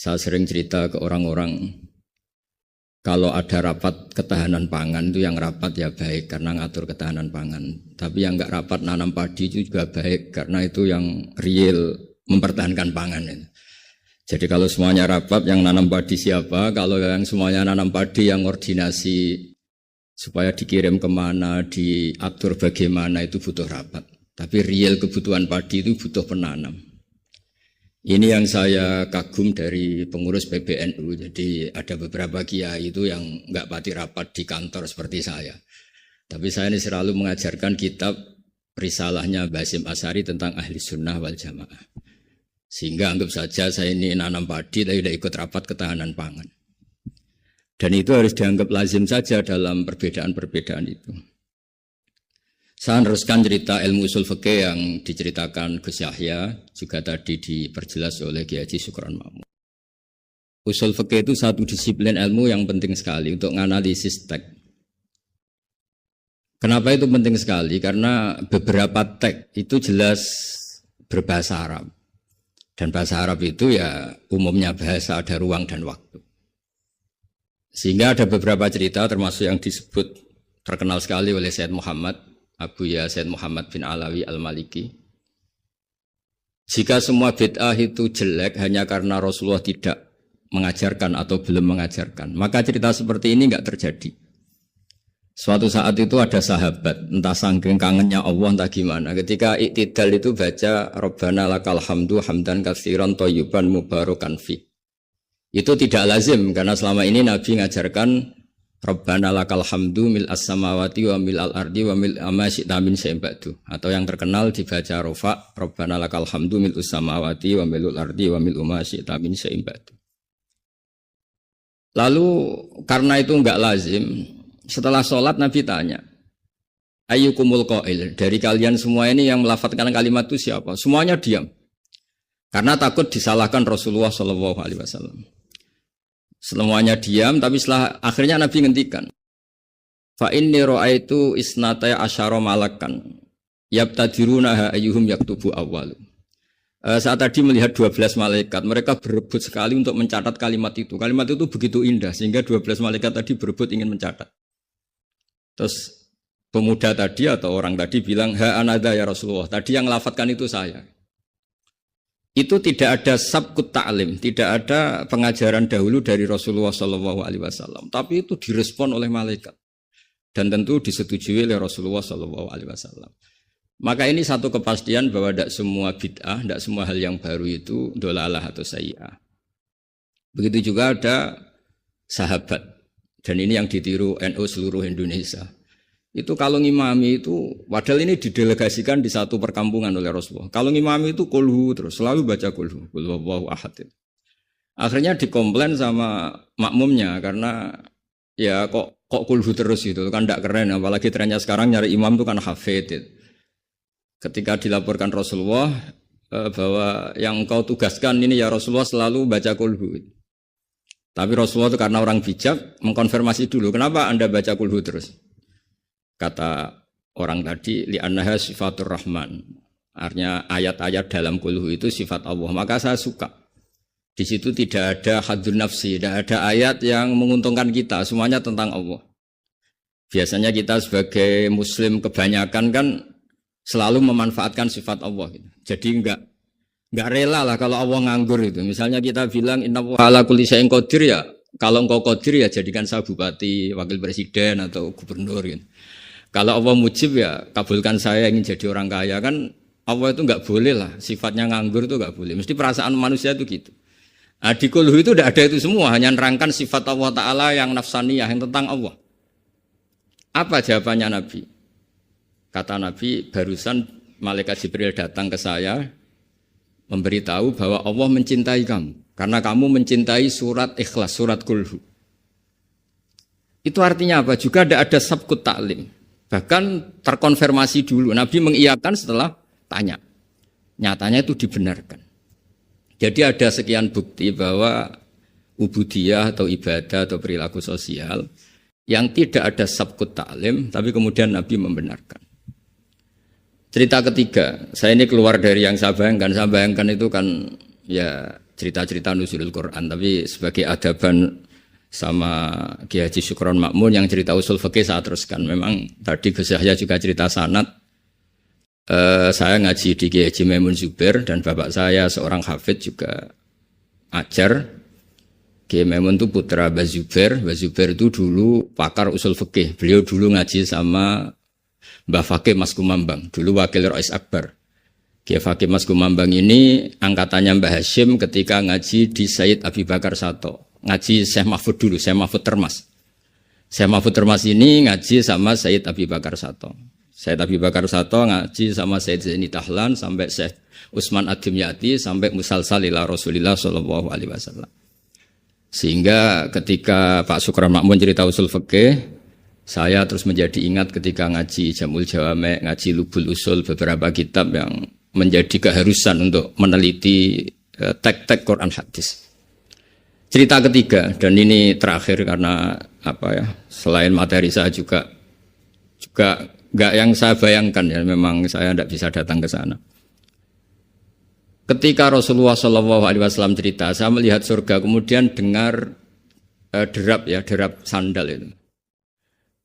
Saya sering cerita ke orang-orang, kalau ada rapat ketahanan pangan itu yang rapat ya baik karena ngatur ketahanan pangan. Tapi yang enggak rapat nanam padi itu juga baik karena itu yang real mempertahankan pangan. Jadi kalau semuanya rapat yang nanam padi siapa, kalau yang semuanya nanam padi yang koordinasi supaya dikirim kemana, diatur bagaimana itu butuh rapat. Tapi real kebutuhan padi itu butuh penanam. Ini yang saya kagum dari pengurus PBNU. Jadi ada beberapa kiai itu yang enggak pati rapat di kantor seperti saya. Tapi saya ini selalu mengajarkan kitab risalahnya Basim Asy'ari tentang ahli sunnah wal jamaah. Sehingga anggap saja saya ini nanam padi tapi tidak ikut rapat ketahanan pangan. Dan itu harus dianggap lazim saja dalam perbedaan-perbedaan itu. Saya meneruskan cerita ilmu usul fikih yang diceritakan Gus Yahya, juga tadi diperjelas oleh Kiai Haji Syukron Mahmud. Usul fikih itu satu disiplin ilmu yang penting sekali untuk menganalisis teks. Kenapa itu penting sekali? Karena beberapa teks itu jelas berbahasa Arab. Dan bahasa Arab itu ya umumnya bahasa ada ruang dan waktu. Sehingga ada beberapa cerita termasuk yang disebut terkenal sekali oleh Sayyid Muhammad Abu Ya Sayyid Muhammad bin Alawi Al-Maliki. Jika semua bid'ah itu jelek hanya karena Rasulullah tidak mengajarkan atau belum mengajarkan, maka cerita seperti ini enggak terjadi. Suatu saat itu ada sahabat, entah saking kangennya Allah entah gimana, ketika iktidal itu baca Rabbana lakal hamdu hamdan katsiran thayyiban mubarakan fi. Itu tidak lazim karena selama ini Nabi mengajarkan Rabbana lakal hamdu mil as-samawati wa mil al-ardi wa mil ma syi'ta min syai'in ba'du. Atau yang terkenal dibaca Rafa, Rabbana lakal hamdu mil as-samawati wa mil al-ardi wa mil ma syi'ta min syai'in ba'du. Lalu karena itu enggak lazim, setelah sholat Nabi tanya, ayyukumul qail, dari kalian semua ini yang melafadzkan kalimat itu siapa? Semuanya diam. Karena takut disalahkan Rasulullah sallallahu alaihi wasallam. Semuanya diam, tapi setelah akhirnya Nabi ngendikan, fa inni ra'aitu isnataya asyara malakan yabtadirunaha ayyuhum yaktubu awwalu. Saat tadi melihat 12 malaikat, mereka berebut sekali untuk mencatat kalimat itu. Kalimat itu begitu indah sehingga 12 malaikat tadi berebut ingin mencatat. Terus pemuda tadi atau orang tadi bilang, ha anada ya Rasulullah, tadi yang lafadzkan itu saya. Itu tidak ada sabqut ta'lim, tidak ada pengajaran dahulu dari Rasulullah SAW. Tapi itu direspon oleh malaikat dan tentu disetujui oleh Rasulullah SAW. Maka ini satu kepastian bahwa tidak semua bid'ah, tidak semua hal yang baru itu dolalah atau sayyi'ah. Begitu juga ada sahabat, dan ini yang ditiru NU seluruh Indonesia. Itu kalau ngimami itu, padahal ini didelegasikan di satu perkampungan oleh Rasulullah. Kalau ngimami itu kulhu terus, selalu baca kulhu, kulhuwallahu ahad. Akhirnya dikomplain sama makmumnya karena ya kok kulhu terus itu kan tidak keren. Apalagi trennya sekarang nyari imam itu kan hafid. Ketika dilaporkan Rasulullah bahwa yang engkau tugaskan ini ya Rasulullah selalu baca kulhu. Tapi Rasulullah itu karena orang bijak mengkonfirmasi dulu, kenapa anda baca kulhu terus? Kata orang tadi, li'annaha sifatur rahman. Artinya ayat-ayat dalam kulhu itu sifat Allah. Maka saya suka. Di situ tidak ada hadun nafsi, tidak ada ayat yang menguntungkan kita. Semuanya tentang Allah. Biasanya kita sebagai muslim kebanyakan kan selalu memanfaatkan sifat Allah. Jadi enggak rela lah kalau Allah nganggur itu. Misalnya kita bilang innallaha ala kulli syai'in qadir ya. Kalau engkau qadir ya jadikan saya bupati, wakil presiden atau gubernur gitu. Kalau Allah mujib ya kabulkan saya ingin jadi orang kaya, kan Allah itu enggak boleh lah, sifatnya nganggur itu enggak boleh. Mesti perasaan manusia itu gitu. Nah, di kulhu itu tidak ada itu semua, hanya nerangkan sifat Allah Ta'ala yang nafsaniyah, yang tentang Allah. Apa jawabannya Nabi? Kata Nabi, barusan malaikat Jibril datang ke saya memberitahu bahwa Allah mencintai kamu karena kamu mencintai surat Ikhlas, surat kulhu. Itu artinya apa? Juga ada sabqut ta'lim. Bahkan terkonfirmasi dulu. Nabi mengiyakan setelah tanya. Nyatanya itu dibenarkan. Jadi ada sekian bukti bahwa ubudiyah atau ibadah atau perilaku sosial yang tidak ada sabqut ta'lim, tapi kemudian Nabi membenarkan. Cerita ketiga, saya ini keluar dari yang saya bayangkan. Saya bayangkan itu kan ya cerita-cerita nuzulul Quran, tapi sebagai adaban sama Kiai Haji Syukron Makmun yang cerita usul fikih saya teruskan. Memang tadi Gus Yahya juga cerita sanad. Saya ngaji di Kiai Haji Maimun Zubair dan bapak saya seorang hafidz juga ajar. Kiai Maimun itu putra Mbah Zubair. Mbah Zubair itu dulu pakar usul fikih. Beliau dulu ngaji sama Mbah Fakih Mas Kumambang, dulu wakil Rais Akbar. Kiai Fakih Mas Kumambang ini angkatannya Mbah Hashim ketika ngaji di Sayyid Abi Bakar Sato. Ngaji Syekh Mahfud dulu, Syekh Mahfud Termas. Syekh Mahfud Termas ini ngaji sama Sayyid Abi Bakar Sato. Sayyid Abi Bakar Sato ngaji sama Sayyid Zaini Tahlan sampai Syekh Utsman Ad-Dimyati sampai musalsal ila Rasulillah sallallahu alaihi wasallam. Sehingga ketika Pak Syukron Makmun cerita usul fikih, saya terus menjadi ingat ketika ngaji Jamul Jawame, ngaji Lubul Usul, beberapa kitab yang menjadi keharusan untuk meneliti teks-teks Quran hadis. Cerita ketiga, dan ini terakhir karena selain materi saya juga nggak yang saya bayangkan ya, memang saya tidak bisa datang ke sana. Ketika Rasulullah SAW cerita, saya melihat surga, kemudian dengar derap sandal itu,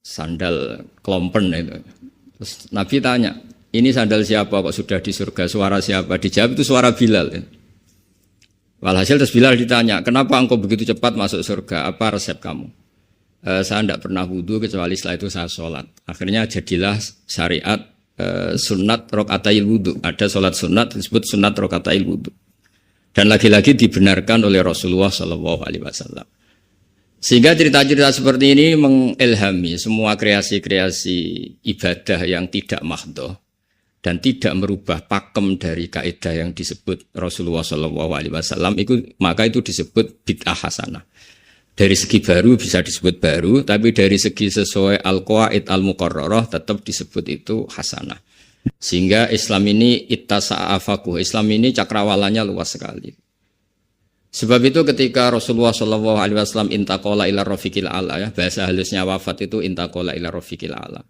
sandal klompen itu. Terus Nabi tanya, ini sandal siapa kok sudah di surga, suara siapa? Dijawab itu suara Bilal. Walhasil terus Bilal ditanya, kenapa engkau begitu cepat masuk surga? Apa resep kamu? Saya tidak pernah wudhu kecuali setelah itu saya sholat. Akhirnya jadilah syariat sunat rokatail wudhu. Ada sholat sunat disebut sunat rokatail wudhu. Dan lagi-lagi dibenarkan oleh Rasulullah SAW. Sehingga cerita-cerita seperti ini mengilhami semua kreasi-kreasi ibadah yang tidak mahdhah dan tidak merubah pakem dari kaidah yang disebut Rasulullah SAW, maka itu disebut bid'ah hasanah. Dari segi baru bisa disebut baru, tapi dari segi sesuai al-qawaid al-muqarrarah tetap disebut itu hasanah. Sehingga Islam ini ittasa'afakuh, Islam ini cakrawalanya luas sekali. Sebab itu ketika Rasulullah SAW intaqala ila rafiqil a'la, ya, bahasa halusnya wafat itu intaqala ila rafiqil a'la.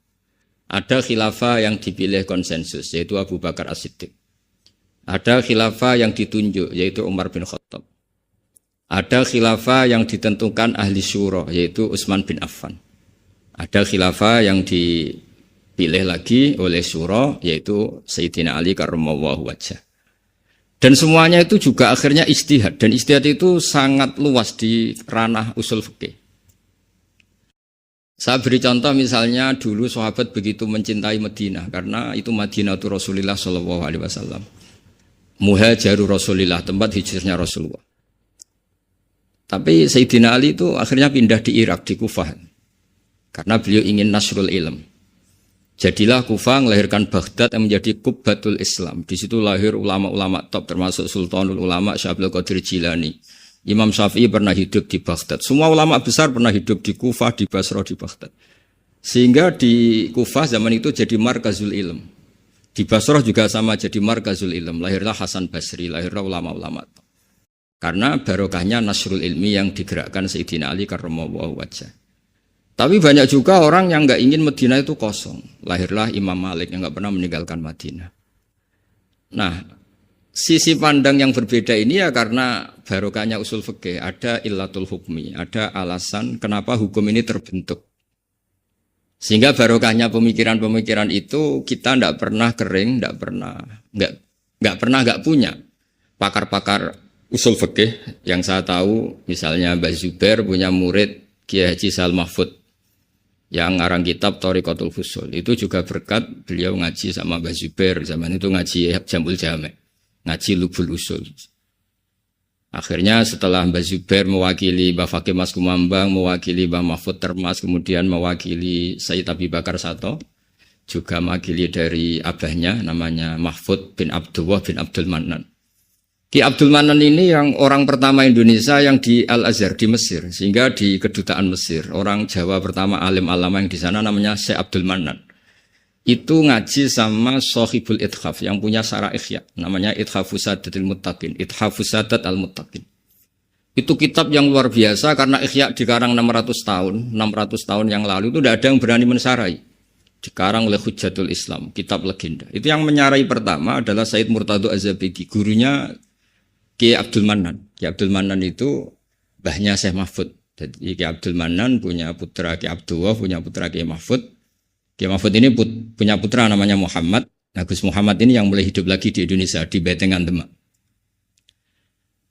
Ada khilafah yang dipilih konsensus, yaitu Abu Bakar As-Siddiq. Ada khilafah yang ditunjuk, yaitu Umar bin Khattab. Ada khilafah yang ditentukan ahli syura, yaitu Utsman bin Affan. Ada khilafah yang dipilih lagi oleh syura, yaitu Sayyidina Ali karramallahu wajhah. Dan semuanya itu juga akhirnya ijtihad. Dan ijtihad itu sangat luas di ranah usul fikih. Saya beri contoh misalnya dulu sahabat begitu mencintai Madinah karena itu Madinah itu Rasulullah Shallallahu Alaihi Wasallam, muhajiru Rasulullah, tempat hijrahnya Rasulullah. Tapi Sayyidina Ali itu akhirnya pindah di Irak, di Kufah, karena beliau ingin nasrul ilm. Jadilah Kufah melahirkan Baghdad yang menjadi Qubbatul Islam. Di situ lahir ulama-ulama top termasuk Sultanul Ulama Syekh Abdul Qadir Jilani. Imam Syafi'i pernah hidup di Baghdad. Semua ulama besar pernah hidup di Kufah, di Basrah, di Baghdad. Sehingga di Kufah zaman itu jadi markazul ilm. Di Basrah juga sama jadi markazul ilm. Lahirlah Hasan Basri, lahirlah ulama-ulama. Karena barokahnya nasrul ilmi yang digerakkan Sayyidina Ali karramallahu wajhah. Tapi banyak juga orang yang enggak ingin Madinah itu kosong. Lahirlah Imam Malik yang enggak pernah meninggalkan Madinah. Nah, sisi pandang yang berbeda ini ya karena barokahnya usul fikih, ada illatul hukmi, ada alasan kenapa hukum ini terbentuk. Sehingga barokahnya pemikiran-pemikiran itu kita tidak pernah kering, nggak punya pakar-pakar usul fikih yang saya tahu, misalnya Mbah Zubair punya murid Kiai Haji Sal Mahfud yang ngarang kitab Thariqatul Fusul. Itu juga berkat beliau ngaji sama Mbah Zubair, zaman itu ngaji Jamul Jame, ngaji Lubul Usul. Akhirnya setelah Mbah Zubair mewakili Mbah Fakih Mas Kumambang, mewakili Mbah Mahfud Termas, kemudian mewakili Sayyid Abi Bakar Sato, juga mewakili dari abahnya namanya Mahfud bin Abdullah bin Abdul Manan. Ki Abdul Manan ini yang orang pertama Indonesia yang di Al-Azhar di Mesir, sehingga di kedutaan Mesir orang Jawa pertama alim alama yang di sana namanya Syekh Abdul Manan. Itu ngaji sama Sohibul Ithaf yang punya Syarah Ikhya, namanya Ithafus Sadatil Muttaqin, Ithafus Sadat Al-Muttaqin. Itu kitab yang luar biasa karena Ikhya dikarang 600 tahun yang lalu itu tidak ada yang berani mensarai. Dikarang oleh Hujjatul Islam, kitab legenda. Itu yang menyarai pertama adalah Said Murtado Az-Zabidi, gurunya Ki Abdul Manan. Ki Abdul Manan itu mbahnya Syekh Mahfud. Jadi Ki Abdul Manan punya putra Ki Abdullah, punya putra Ki Mahfud. Ki Mahfud ini punya putra namanya Muhammad. Nah, Gus Muhammad ini yang mulai hidup lagi di Indonesia, di Betengan Demak.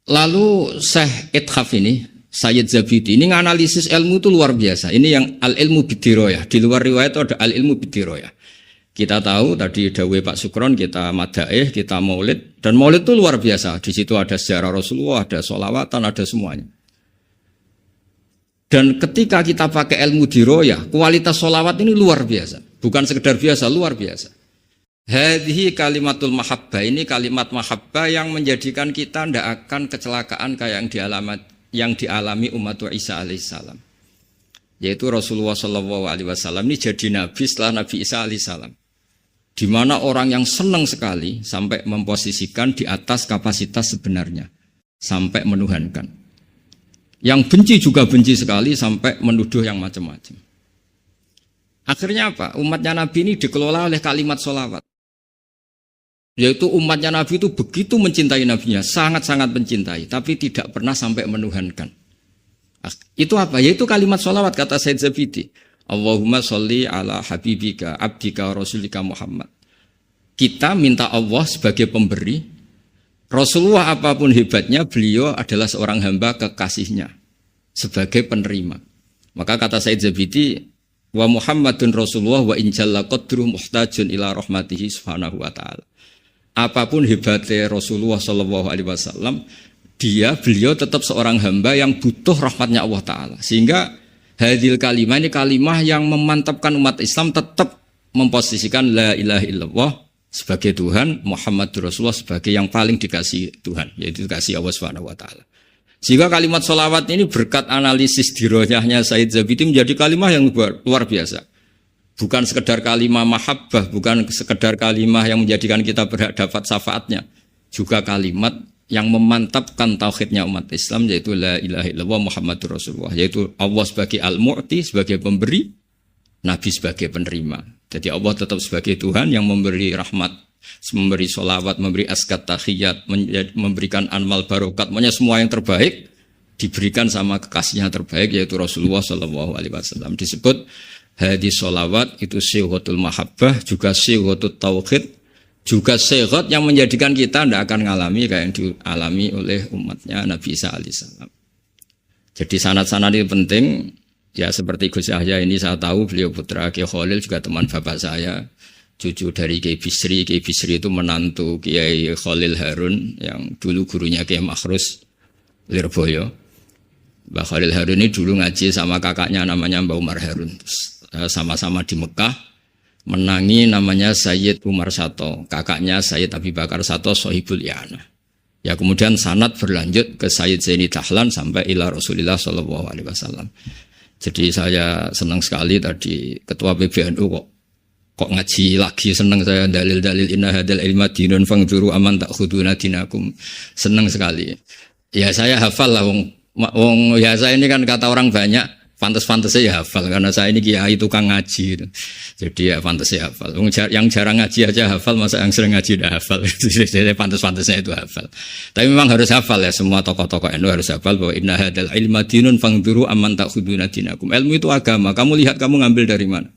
Lalu Syekh Ithaf ini, Sayyid Zabidi, ini nganalisis ilmu itu luar biasa. Ini yang al-ilmu bidiroyah. Di luar riwayat itu ada al-ilmu bidiroyah. Kita tahu tadi dawuh Pak Sukron, kita madaih, kita maulid. Dan maulid itu luar biasa. Di situ ada sejarah Rasulullah, ada sholawatan, ada semuanya. Dan ketika kita pakai ilmu diroyah, kualitas sholawat ini luar biasa. Bukan sekedar biasa, luar biasa. Hadhihi kalimatul mahabbah, ini kalimat mahabbah yang menjadikan kita tidak akan kecelakaan kayak yang dialami umat Isa alaihissalam. Yaitu Rasulullah sallallahu alaihi wasallam ini jadi nabi setelah Nabi Isa alaihissalam. Di mana orang yang senang sekali sampai memposisikan di atas kapasitas sebenarnya, sampai menuhankan. Yang benci juga benci sekali sampai menuduh yang macam-macam. Akhirnya apa? Umatnya Nabi ini dikelola oleh kalimat sholawat. Yaitu umatnya Nabi itu begitu mencintai Nabinya, sangat-sangat mencintai, tapi tidak pernah sampai menuhankan. Itu apa? Yaitu kalimat sholawat, kata Sayyid Zabidi. Allahumma sholli ala habibika, abdika, rasulika Muhammad. Kita minta Allah sebagai pemberi. Rasulullah apapun hebatnya, beliau adalah seorang hamba kekasihnya, sebagai penerima. Maka kata Sayyid Zabidi, wa Muhammadun Rasulullah wa injalla qadruh muhtajun ila rahmatihi subhanahu wa ta'ala. Apapun hebatnya Rasulullah sallallahu alaihi wasallam, beliau tetap seorang hamba yang butuh rahmatnya Allah Ta'ala. Sehingga hadil kalimah ini kalimah yang memantapkan umat Islam tetap memposisikan la ilaha illallah sebagai Tuhan, Muhammad Rasulullah sebagai yang paling dikasih Tuhan, yaitu dikasih Allah Subhanahu wa Ta'ala. Sehingga kalimat sholawat ini berkat analisis diroyahnya Sayyid Zabidi menjadi kalimah yang luar biasa. Bukan sekedar kalimah mahabbah, bukan sekedar kalimah yang menjadikan kita berhak dapat syafaatnya. Juga kalimat yang memantapkan tauhidnya umat Islam, yaitu la ilaha illallah Muhammadur Rasulullah. Yaitu Allah sebagai al-mu'ti, sebagai pemberi, Nabi sebagai penerima. Jadi Allah tetap sebagai Tuhan yang memberi rahmat, memberi sholawat, memberi askat tahiyat, memberikan amal barokat, makanya semua yang terbaik diberikan sama kekasihnya terbaik, yaitu Rasulullah SAW. Disebut hadis sholawat itu syihotul mahabbah, juga syihotul tauhid, juga syigot yang menjadikan kita tidak akan mengalami kayak yang dialami oleh umatnya Nabi Isa alaihissalam. Jadi sanad-sanad ini penting. Ya seperti Gus Yahya ini saya tahu beliau putra Kiai Khalil, juga teman bapak saya, cucu dari Kiai Bisri. Kiai Bisri itu menantu Kiai Khalil Harun yang dulu gurunya Kiai Makhrus Lirboyo. Mbah Khalil Harun ini dulu ngaji sama kakaknya namanya Mbah Umar Harun. Sama-sama di Mekah menangi namanya Sayyid Umar Sato, kakaknya Sayyid Abi Bakar Sato Sohibul I'anah. Ya kemudian sanad berlanjut ke Sayyid Zaini Dahlan sampai ila Rasulullah SAW. Jadi saya senang sekali tadi ketua PBNU kok ngaji lagi, senang saya dalil-dalil inna hadal ilma dinun fangduru aman takhuduna dinakum. Senang sekali. Ya saya hafal lah wong ya saya ini kan kata orang banyak pantas-pantasnya ya hafal, karena saya ini kiai tukang ngaji. Jadi ya pantasnya hafal. Yang jarang ngaji aja hafal, masa yang sering ngaji udah hafal. Jadi pantas-pantasnya itu hafal. Tapi memang harus hafal ya, semua tokoh-tokoh NU harus hafal bahwa inna hadal ilma dinun fangduru amman ta'khuduna dinakum. Ilmu itu agama, kamu lihat kamu ngambil dari mana.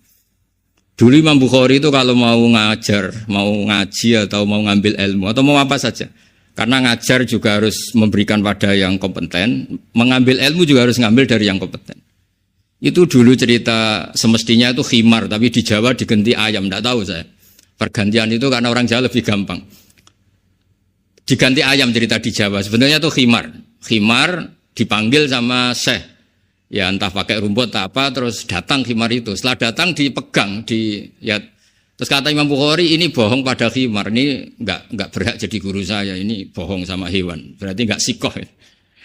Dulu Imam Bukhari itu kalau mau ngajar, mau ngaji atau mau ngambil ilmu atau mau apa saja. Karena ngajar juga harus memberikan pada yang kompeten, mengambil ilmu juga harus ngambil dari yang kompeten. Itu dulu cerita semestinya itu khimar, tapi di Jawa diganti ayam, tidak tahu saya. Pergantian itu karena orang Jawa lebih gampang. Diganti ayam cerita di Jawa, sebenarnya itu khimar. Khimar dipanggil sama syekh. Ya entah pakai rumput tak apa, terus datang khimar itu. Setelah datang dipegang, terus kata Imam Bukhari, ini bohong pada khimar, ini enggak berhak jadi guru saya, ini bohong sama hewan. Berarti enggak sikoh.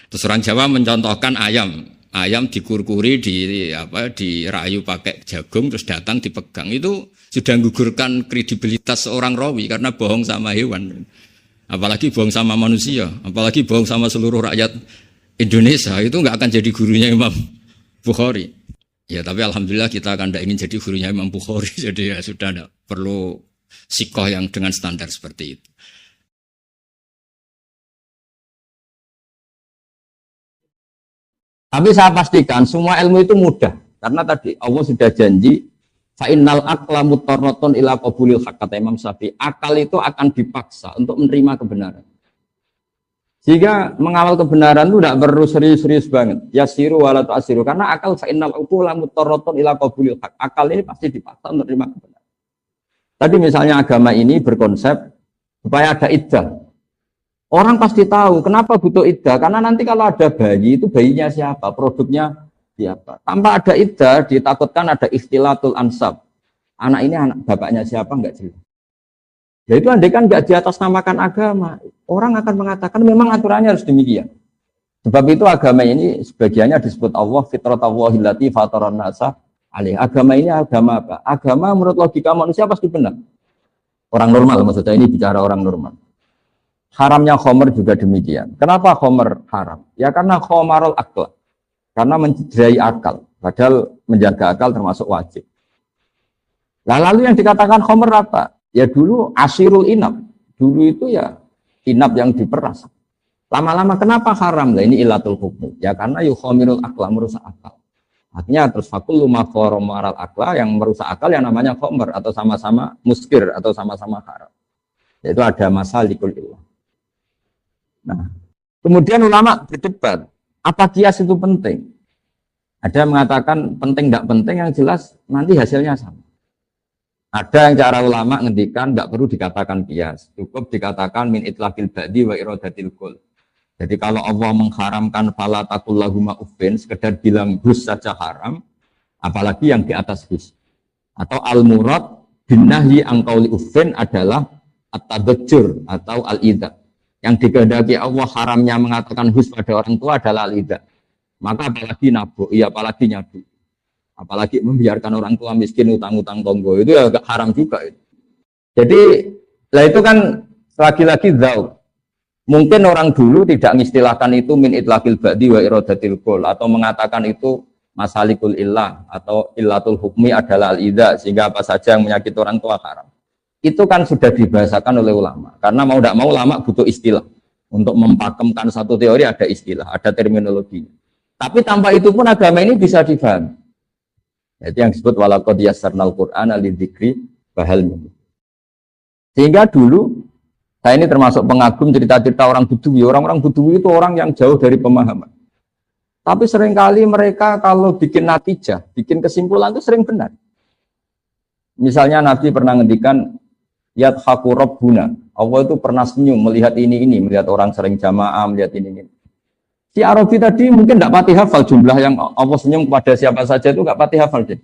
Terus orang Jawa mencontohkan ayam. Ayam dikurkuri, dirayu pakai jagung, terus datang dipegang. Itu sudah menggugurkan kredibilitas seorang rawi karena bohong sama hewan. Apalagi bohong sama manusia, apalagi bohong sama seluruh rakyat Indonesia, itu nggak akan jadi gurunya Imam Bukhari. Ya tapi alhamdulillah kita akan tidak ingin jadi gurunya Imam Bukhari. Jadi ya sudah tidak perlu sikoh yang dengan standar seperti itu. Tapi saya pastikan semua ilmu itu mudah. Karena tadi Allah sudah janji fa'innal aqla mutarratun ila qabulil haq, kata Imam Syafi'i. Akal itu akan dipaksa untuk menerima kebenaran. Sehingga mengawal kebenaran itu tidak perlu serius-serius banget. Yasiru wala tu'asiru. Karena akal fa'innal aqla mutarratun ila qabulil haq. Akal ini pasti dipaksa untuk menerima kebenaran. Tadi misalnya agama ini berkonsep supaya ada iddah. Orang pasti tahu kenapa butuh iddah, karena nanti kalau ada bayi itu bayinya siapa, produknya siapa. Tanpa ada iddah ditakutkan ada ikhtilatul ansab. Anak ini anak bapaknya siapa enggak jelas. Ya itu andai kan enggak di atas namakan agama, orang akan mengatakan memang aturannya harus demikian. Sebab itu agama ini sebagiannya disebut Allah fitratallahi allati fataran nasa alaih. Agama ini agama apa? Agama menurut logika manusia pasti benar. Orang normal maksudnya, ini bicara orang normal. Haramnya khomer juga demikian. Kenapa khomer haram? Ya karena khomarul akal. Karena mencederai akal. Padahal menjaga akal termasuk wajib. Nah, lalu yang dikatakan khomer apa? Ya dulu asirul inab. Dulu itu ya inab yang diperas. Lama-lama kenapa haram? Nah, ini ilatul hukum. Ya karena yukhomirul akla, merusak akal. Artinya terus fakullu makhoromaral akla, yang merusak akal yang namanya khomer. Atau sama-sama muskir. Atau sama-sama haram. Yaitu ada masalikul ilah. Nah, kemudian ulama berdebat, apa kias itu penting? Ada yang mengatakan penting tidak penting, yang jelas nanti hasilnya sama. Ada yang cara ulama ngendikan nggak perlu dikatakan kias, cukup dikatakan min itlaqil ba'di wa iradatil qul. Jadi kalau Allah mengharamkan fala taqul lahuma uffin, sekedar bilang hus saja haram, apalagi yang di atas hus. Atau al murad bin nahyi an qauli uffin adalah at-tabajjur atau al-idza. Yang dikehendaki Allah haramnya mengatakan hus pada orang tua adalah lidah. Maka apalagi nabuk, iya apalagi nyadu. Apalagi membiarkan orang tua miskin utang-utang tonggo, itu ya agak haram juga. Jadi, lah itu kan lagi-lagi zauq. Mungkin orang dulu tidak mengistilahkan itu min itlaqil ba'di wa iradatil qul, atau mengatakan itu masalikul illah atau illatul hukmi adalah al-idza, sehingga apa saja yang menyakiti orang tua haram. Itu kan sudah dibahasakan oleh ulama. Karena mau tidak mau ulama butuh istilah. Untuk mempakemkan satu teori ada istilah, ada terminologi. Tapi tanpa itu pun agama ini bisa difahami. Itu yang disebut walaqad yassarnal Qur'ana lidzikri fahal min. Sehingga dulu, saya ini termasuk pengagum cerita-cerita orang Buduwi. Orang-orang Buduwi itu orang yang jauh dari pemahaman. Tapi seringkali mereka kalau bikin natijah, bikin kesimpulan itu sering benar. Misalnya Nabi pernah ngendikan yadhaku rabbuna. Allah itu pernah senyum melihat ini, melihat orang sering jamaah, melihat ini. Si Arabi tadi mungkin tidak pati hafal jumlah yang Allah senyum kepada siapa saja itu tidak pati hafal dia.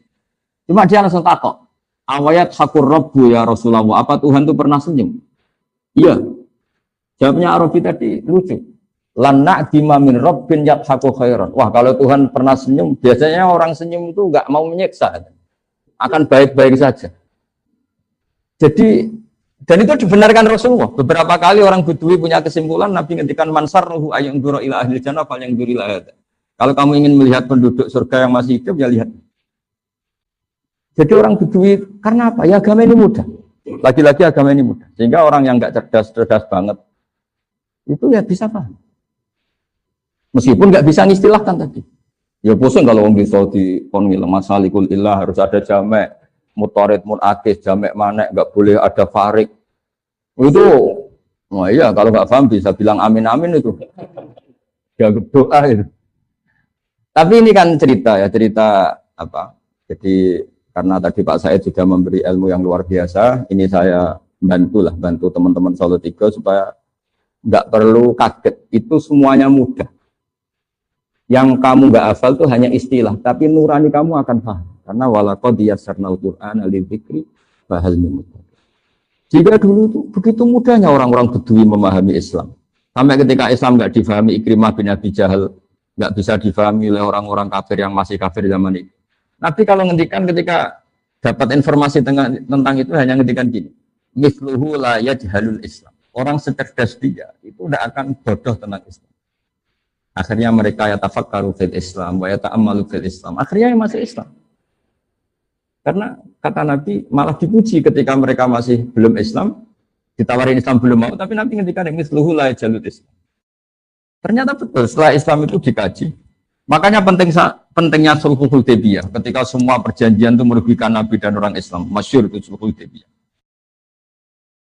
Cuma dia langsung takok. Awayat hakur rabbu ya Rasulullah. Apa Tuhan itu pernah senyum? Iya. Jawabnya Arabi tadi lucu. Lan na'dima min rabbin yadhaku khairan. Wah, kalau Tuhan pernah senyum, biasanya orang senyum itu enggak mau menyiksa. Akan baik-baik saja. Jadi, dan itu dibenarkan Rasulullah. Beberapa kali orang Buduwi punya kesimpulan, Nabi ngendikan mansar ruhu ayang duro ila ahli jannah fal yang duri ila. Kalau kamu ingin melihat penduduk surga yang masih hidup, ya lihat. Jadi orang Buduwi, karena apa? Ya agama ini mudah. Lagi-lagi agama ini mudah. Sehingga orang yang enggak cerdas banget, itu ya bisa paham. Meskipun enggak bisa ngistilahkan tadi. Ya pusing kalau orang bisa dikonwil masalikul ilah harus ada jamek. Mutarid munakis jamek manek nggak boleh ada farik itu. Wah iya kalau nggak paham bisa bilang amin amin itu ya doa itu. Tapi ini kan cerita apa, jadi karena tadi Pak Said sudah memberi ilmu yang luar biasa, ini saya bantu teman-teman Solo 3 supaya nggak perlu kaget, itu semuanya mudah. Yang kamu nggak hafal itu hanya istilah, tapi nurani kamu akan paham. Karena walaqad yassarnal Qur'ana lidzikri fahal min muddakir. Jika dulu itu begitu mudahnya orang-orang Buduwi memahami Islam. Sampai ketika Islam nggak difahami Ikrimah bin Abi Jahal, nggak bisa difahami oleh orang-orang kafir yang masih kafir zaman itu. Nabi kalau ngendikan ketika dapat informasi tentang itu hanya ngendikan gini, mithluhu la yajhalul Islam. Orang secerdas dia itu tidak akan bodoh tentang Islam. Akhirnya mereka yatafakkaru fil Islam wa yata'ammalu fil Islam. Akhirnya yang masih Islam. Karena kata Nabi malah dipuji ketika mereka masih belum Islam, ditawarin Islam belum mau, tapi Nabi ngendikan mithluhu la yajhalul Islam. Ternyata betul, setelah Islam itu dikaji, Makanya pentingnya sulhul Hudaybiyah ketika semua perjanjian itu merugikan Nabi dan orang Islam. Masyhur itu sulhul Hudaybiyah.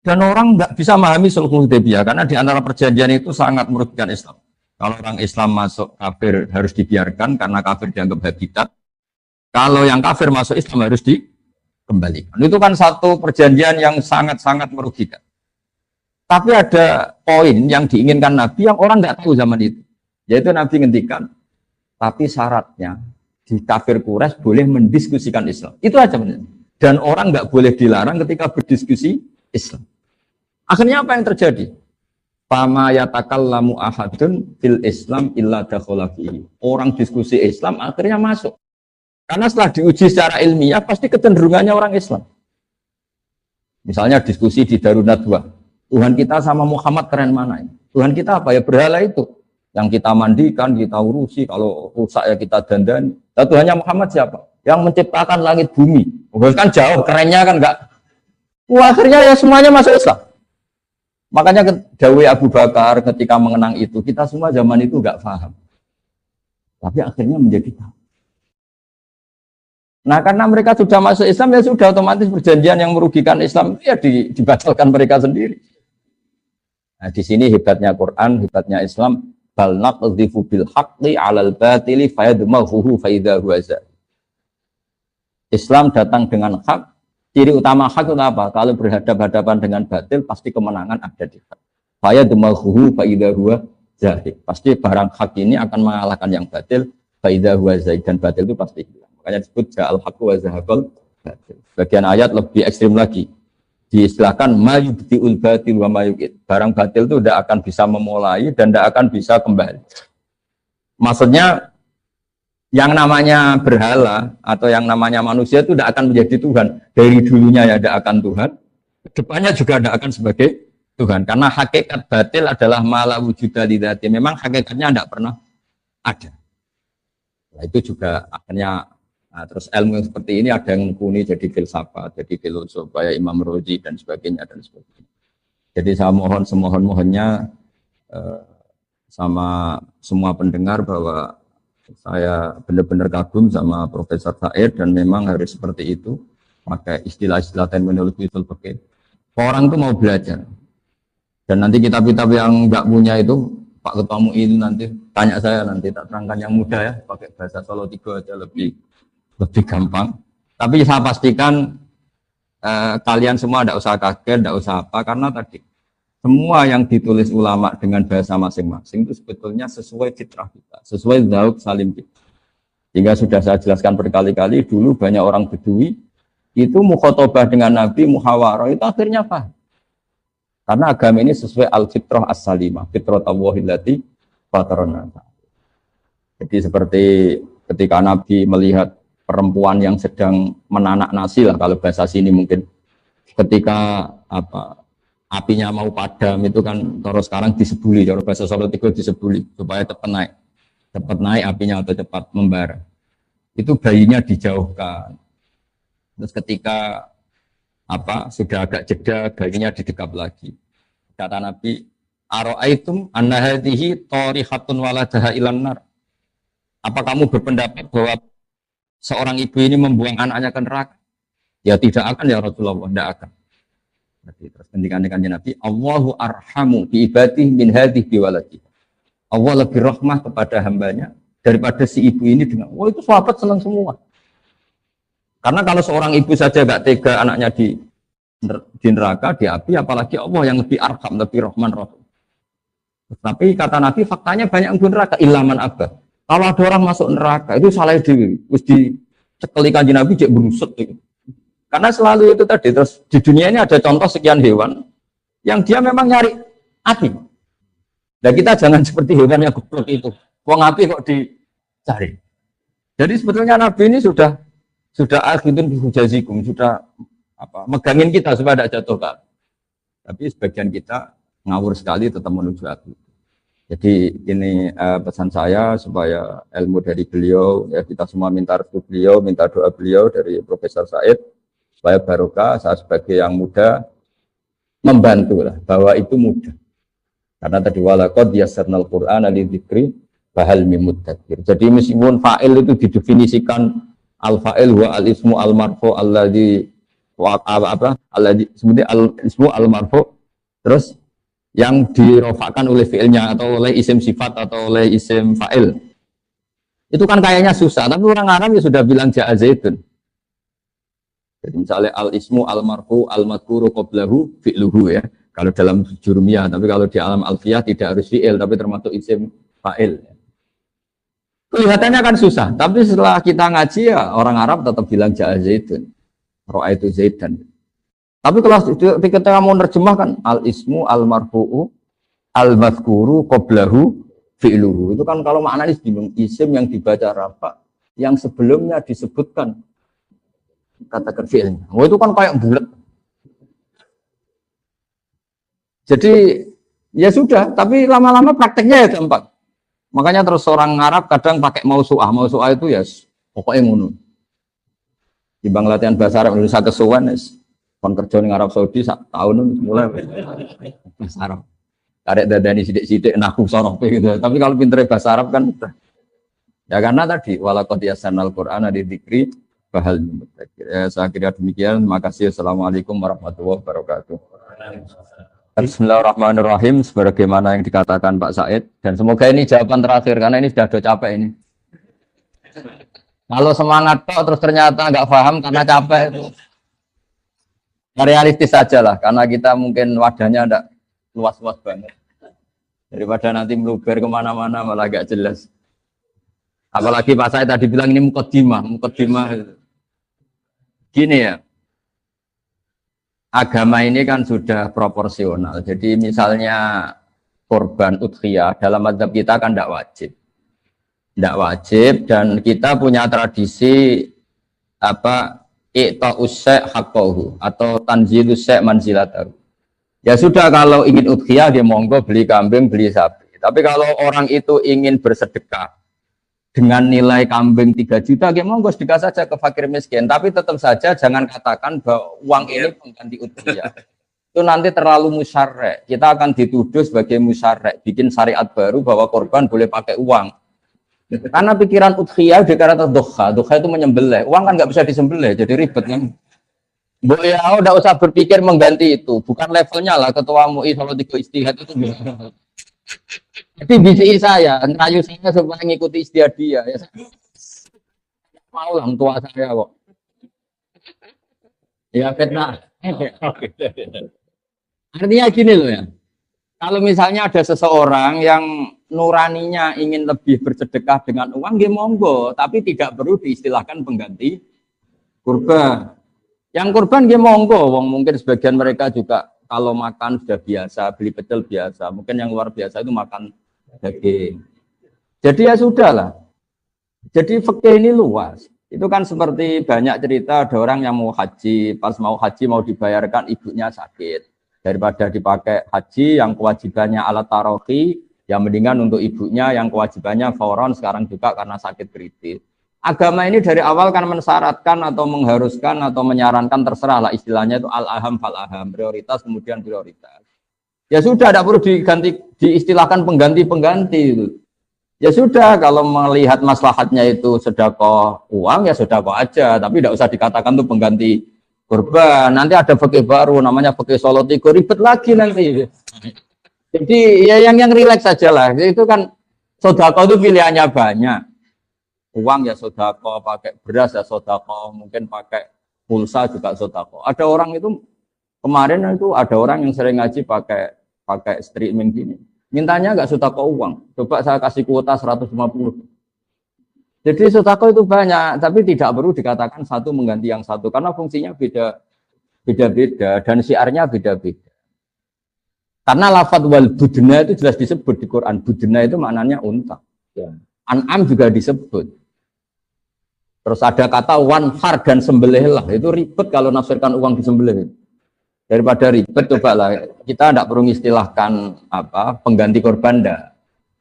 Dan orang nggak bisa memahami sulhul Hudaybiyah karena di antara perjanjian itu sangat merugikan Islam. Kalau orang Islam masuk kafir harus dibiarkan karena kafir dianggap habitat. Kalau yang kafir masuk Islam harus dikembalikan. Itu kan satu perjanjian yang sangat-sangat merugikan. Tapi ada poin yang diinginkan Nabi yang orang nggak tahu zaman itu. Yaitu Nabi ngendikan, tapi syaratnya di kafir Quraisy boleh mendiskusikan Islam. Itu aja benar. Dan orang nggak boleh dilarang ketika berdiskusi Islam. Akhirnya apa yang terjadi? Fama yatakallamu ahadun fil Islam illa dakhala fihi. Orang diskusi Islam akhirnya masuk. Karena setelah diuji secara ilmiah pasti kecenderungannya orang Islam. Misalnya diskusi di Darun Nadwa. Tuhan kita sama Muhammad keren mana ini? Tuhan kita apa ya? Berhala itu. Yang kita mandikan, kita urusi. Kalau rusak ya kita dandani. Dan Tuhannya Muhammad siapa? Yang menciptakan langit bumi. Kan jauh, kerennya kan enggak. Wah, akhirnya ya semuanya masuk Islam. Makanya dawai Abu Bakar ketika mengenang itu, kita semua zaman itu enggak paham. Tapi akhirnya menjadi tahu. Nah, karena mereka sudah masuk Islam, ya sudah otomatis perjanjian yang merugikan Islam itu ya dibatalkan mereka sendiri. Nah, di sini hebatnya Quran, hebatnya Islam. Bal naqdhifu bil haqqi 'alal batili fayadmaghuhu fa idza huwa zahir. Islam datang dengan hak. Ciri utama hak itu apa? Kalau berhadapan-hadapan dengan batil, pasti kemenangan ada di hak. Fayadmaghuhu fa idza huwa zahir. Pasti barang hak ini akan mengalahkan yang batil, fa idza huwa zahir, dan batil itu pasti hilang. Makanya disebut ja'al haqqu wa zahaqal batil. Bagian ayat lebih ekstrim lagi. Diistilahkan mayubtiul batil wa mayuqid. Barang batil itu tidak akan bisa memulai dan tidak akan bisa kembali. Maksudnya yang namanya berhala atau yang namanya manusia itu tidak akan menjadi Tuhan. Dari dulunya ya tidak akan Tuhan, depannya juga tidak akan sebagai Tuhan. Karena hakikat batil adalah mala wujuda lidzati. Memang hakikatnya tidak pernah ada. Nah, itu juga akhirnya. Nah, terus ilmu yang seperti ini ada yang mumpuni jadi filsafat, jadi filosof, kayak Imam Razi dan sebagainya dan sebagainya. Jadi saya mohon semohon-mohonnya sama semua pendengar bahwa saya benar-benar kagum sama Profesor Said dan memang harus seperti itu. Pakai istilah-istilah terminologi usul fikih. Orang itu mau belajar. Dan nanti kitab-kitab yang nggak punya itu Pak Ketua MUI itu nanti tanya saya, nanti tak terangkan yang mudah ya, pakai bahasa Solo 3 aja lebih gampang. Tapi saya pastikan kalian semua tidak usah kaget, tidak usah apa, karena tadi semua yang ditulis ulama dengan bahasa masing-masing itu sebetulnya sesuai fitrah kita, sesuai dzauq salim kita. Hingga sudah saya jelaskan berkali-kali, dulu banyak orang Bedui itu mukhotobah dengan Nabi, muhawarah, itu akhirnya paham. Karena agama ini sesuai al-fitrah as-salimah, fitrah tawwahillati fatarana. Jadi seperti ketika Nabi melihat perempuan yang sedang menanak nasi lah, kalau bahasa sini mungkin ketika apinya mau padam itu kan terus sekarang disebuli, kalau bahasa Solo itu disebuli supaya cepat naik apinya atau cepat membara. Itu bayinya dijauhkan. Terus ketika sudah agak jeda, bayinya didekap lagi. Kata Nabi, ara'aitum anna hadhihi tarihatun waladaha ilan nar. Apa kamu berpendapat bahwa seorang ibu ini membuang anaknya ke neraka? Ya tidak akan ya Rasulullah, tidak akan. Terus ketika Nabi, Allahu arhamu bi ibadihi min hadhihi bi waladihi. Allah lebih rahmah kepada hambanya daripada si ibu ini dengan. Wah, itu sahabat senang semua. Karena kalau seorang ibu saja gak tega anaknya di neraka, di api, apalagi Allah yang lebih arham, lebih rahman rahim. Tapi kata Nabi, faktanya banyak yang di neraka, ilaman abah. Kalau ada orang masuk neraka, itu salah dewi. Terus dicekeli kanjeng Nabi, cek berusut. Karena selalu itu tadi. Terus di dunia ini ada contoh sekian hewan yang dia memang nyari api. Dan kita jangan seperti hewan yang goblok itu. Wong api kok dicari. Jadi sebetulnya Nabi ini sudah akhidun bihujazikum, sudah megangin kita supaya tidak jatuh kan. Tapi sebagian kita ngawur sekali tetap menuju api. Jadi ini pesan saya supaya ilmu dari beliau, ya kita semua minta restu beliau, minta doa beliau dari Profesor Said, supaya barokah. Saya sebagai yang muda membantu lah, bahwa itu mudah. Karena tadi walaqad yassarnal Qur'ana lidzikri fahal mimudzakir. Jadi meskipun fa'il itu didefinisikan al-fa'il wa al-ismu al-marfu alladzi alladzi sebenarnya al-ismu al-marfu, terus yang dirofakkan oleh fi'ilnya atau oleh isim sifat atau oleh isim fa'il. Itu kan kayaknya susah, tapi orang Arab ya sudah bilang ja'a zaidun. Jadi misalnya al-ismu al-marfu al-madhkuru qablahu fi'luhu ya. Kalau dalam jurumiyah, tapi kalau di alam alfiyah tidak harus fi'il, tapi termasuk isim fa'il. Kelihatannya kan susah, tapi setelah kita ngaji ya orang Arab tetap bilang ja'a zaidun, ra'aitu zaidan. Tapi kalau ketika mau nerjemahkan al-ismu al-marfu'u al-madhkuru qablahu fi'luhu, itu kan kalau maknanya bingung, isim yang dibaca rafa yang sebelumnya disebutkan katakan fi'ilnya. Oh itu kan kayak bulat. Jadi ya sudah, tapi lama-lama prakteknya ya gampang. Makanya terus orang Arab kadang pakai mausu'ah. Mausu'ah itu ya pokoknya ngono. Timbang latihan bahasa Arab Indonesia kesuwen kon kerja ning Arab Saudi sak tahun mulai bahasa Arab. Karek dadani sithik-sithik nahu sorope gitu. Tapi kalau pinter bahasa Arab kan udah. Ya karena tadi walaqad yasanal Qur'ana lidzikri fahal mudzakir. Saya kira demikian. Terima kasih. Assalamualaikum warahmatullahi wabarakatuh. Bismillahirrahmanirrahim. Sebagaimana yang dikatakan Pak Said, dan semoga ini jawaban terakhir karena ini sudah capek ini. Kalau semangat kok terus ternyata nggak paham karena capek itu. Realistis saja lah, karena kita mungkin wadahnya tidak luas-luas banget. Daripada nanti meluber kemana-mana malah gak jelas. Apalagi Pak Said tadi bilang ini mukaddimah. Gini ya. Agama ini kan sudah proporsional. Jadi misalnya korban udhiyah dalam mazhab kita kan tidak wajib. Tidak wajib, dan kita punya tradisi i'ta'us syai' haqqahu atau tanzilus syai' manzilatahu. Ya sudah, kalau ingin udhiyah dia monggo beli kambing, beli sapi. Tapi kalau orang itu ingin bersedekah dengan nilai kambing 3 juta, dia monggo sedekah saja ke fakir miskin. Tapi tetap saja jangan katakan bahwa uang ini pengganti udhiyah. Itu nanti terlalu musyarrek. Kita akan dituduh sebagai musyarrek, bikin syariat baru bahwa korban boleh pakai uang. Karena pikiran udhiyah dikatakan dokha itu menyembelih. Uang kan nggak bisa disembelih, jadi ribet kan. Ya udah usah berpikir mengganti itu. Bukan levelnya lah ketua MUI kalau 3 istihad itu. Jadi bisi saya, ngerayu saya supaya ngikuti istihad dia. Ya, mau lah tua saya kok. Ya fitnah. Artinya gini loh ya. Kalau misalnya ada seseorang yang nuraninya ingin lebih bersedekah dengan uang, dia monggo, tapi tidak perlu diistilahkan pengganti kurban. Yang kurban dia monggo, mungkin sebagian mereka juga kalau makan sudah biasa, beli pecel biasa, mungkin yang luar biasa itu makan daging. Jadi ya sudahlah. Jadi fikih ini luas. Itu kan seperti banyak cerita ada orang yang mau haji, pas mau haji mau dibayarkan ibunya sakit. Daripada dipakai haji yang kewajibannya alat tarohi, yang mendingan untuk ibunya yang kewajibannya fauron sekarang juga karena sakit kritis. Agama ini dari awal kan mensyaratkan atau mengharuskan atau menyarankan, terserah lah istilahnya itu al-aham fal-aham, prioritas kemudian prioritas. Ya sudah, tidak perlu diistilahkan pengganti-pengganti itu. Ya sudah, kalau melihat maslahatnya itu sedekah uang ya sedekah aja, tapi tidak usah dikatakan itu pengganti kurban. Nanti ada fikih baru namanya fikih Solotigo, ribet lagi nanti. Jadi ya yang rileks saja lah. Itu kan sedekah itu pilihannya banyak. Uang ya sedekah, pakai beras ya sedekah, mungkin pakai pulsa juga sedekah. Ada orang itu kemarin itu ada orang yang sering ngaji pakai streaming gini. Mintanya enggak sedekah uang. Coba saya kasih kuota 150. Jadi sedekah itu banyak, tapi tidak perlu dikatakan satu mengganti yang satu karena fungsinya beda-beda dan syiarnya beda-beda. Karena lafadz wal budna itu jelas disebut di Quran. Budna itu maknanya unta. Ya. An'am juga disebut. Terus ada kata wanhar dan sembelihlah. Itu ribet kalau nafsirkan uang disembelih. Daripada ribet, cobalah kita tidak perlu istilahkan pengganti korban dah.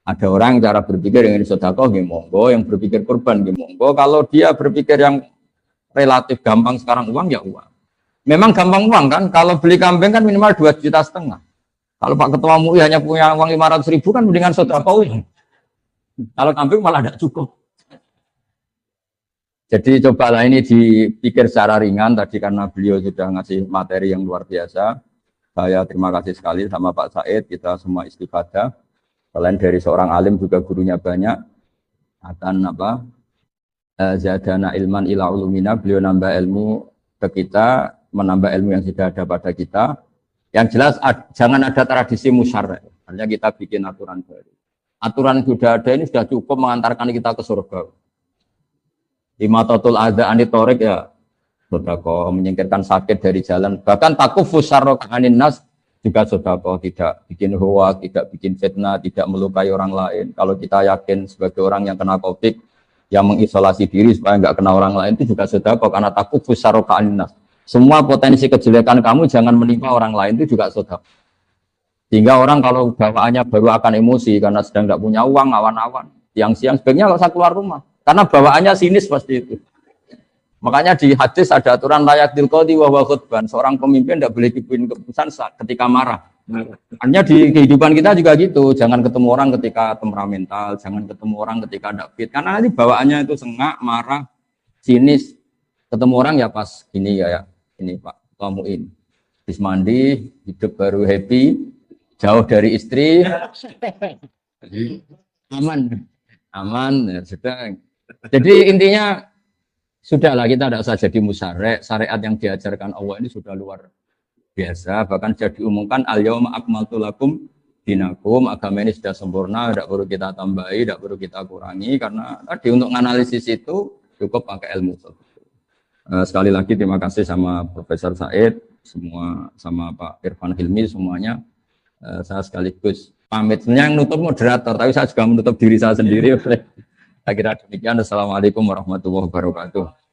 Ada orang cara berpikir yang ini sedekah nggih monggo, yang berpikir korban nggih monggo. Kalau dia berpikir yang relatif gampang sekarang uang ya uang. Memang gampang uang kan, kalau beli kambing kan minimal 2,5 juta. Kalau Pak Ketua MUI hanya punya uang 500.000 kan mendingan sedekah uang. Kalau kambing malah tidak cukup. Jadi cobalah ini dipikir secara ringan tadi karena beliau sudah ngasih materi yang luar biasa. Saya terima kasih sekali sama Pak Said, kita semua istifadah. Selain dari seorang alim juga gurunya banyak. Akan zadana ilman ila ulumina, beliau nambah ilmu ke kita, menambah ilmu yang sudah ada pada kita. Yang jelas jangan ada tradisi musyarrah. Artinya kita bikin aturan baru. Aturan yang sudah ada ini sudah cukup mengantarkan kita ke surga. Imatatul adza anitorik ya sedekah, menyingkirkan sakit dari jalan. Bahkan takufus syarra anin nas juga sedekah, tidak bikin hoak, tidak bikin fitnah, tidak melukai orang lain. Kalau kita yakin sebagai orang yang kena Covid, yang mengisolasi diri supaya nggak kena orang lain itu juga sedekah karena takufus syarra anin nas. Semua potensi kejelekan kamu jangan menimpa orang lain itu juga sedekah. Sehingga orang kalau bawaannya baru akan emosi karena sedang tidak punya uang, awan-awan. Siang-siang sebaiknya nggak usah keluar rumah. Karena bawaannya sinis pasti itu. Makanya di hadis ada aturan layak tilqadi wa khutban. Seorang pemimpin tidak boleh bikin keputusan ketika marah. Hanya di kehidupan kita juga gitu. Jangan ketemu orang ketika temperamental, jangan ketemu orang ketika tidak fit. Karena nanti bawaannya itu sengak, marah, sinis. Ketemu orang ya pas gini ya, ini Pak Kamuin. Habis mandi, hidup baru happy, jauh dari istri, aman, ya sudah. Jadi intinya sudahlah kita tidak usah jadi musyarek. Syariat yang diajarkan Allah ini sudah luar biasa. Bahkan sudah diumumkan al-yauma akmaltu lakum dinakum. Agama ini sudah sempurna, tidak perlu kita tambahi, tidak perlu kita kurangi. Karena tadi untuk menganalisis itu cukup pakai ilmu. Sekali lagi terima kasih sama Profesor Said, semua sama Pak Irfan Hilmi semuanya. Saya sekaligus pamit. Sebenarnya yang nutup moderator, tapi saya juga menutup diri saya sendiri. Saya kira demikian. Assalamualaikum warahmatullahi wabarakatuh.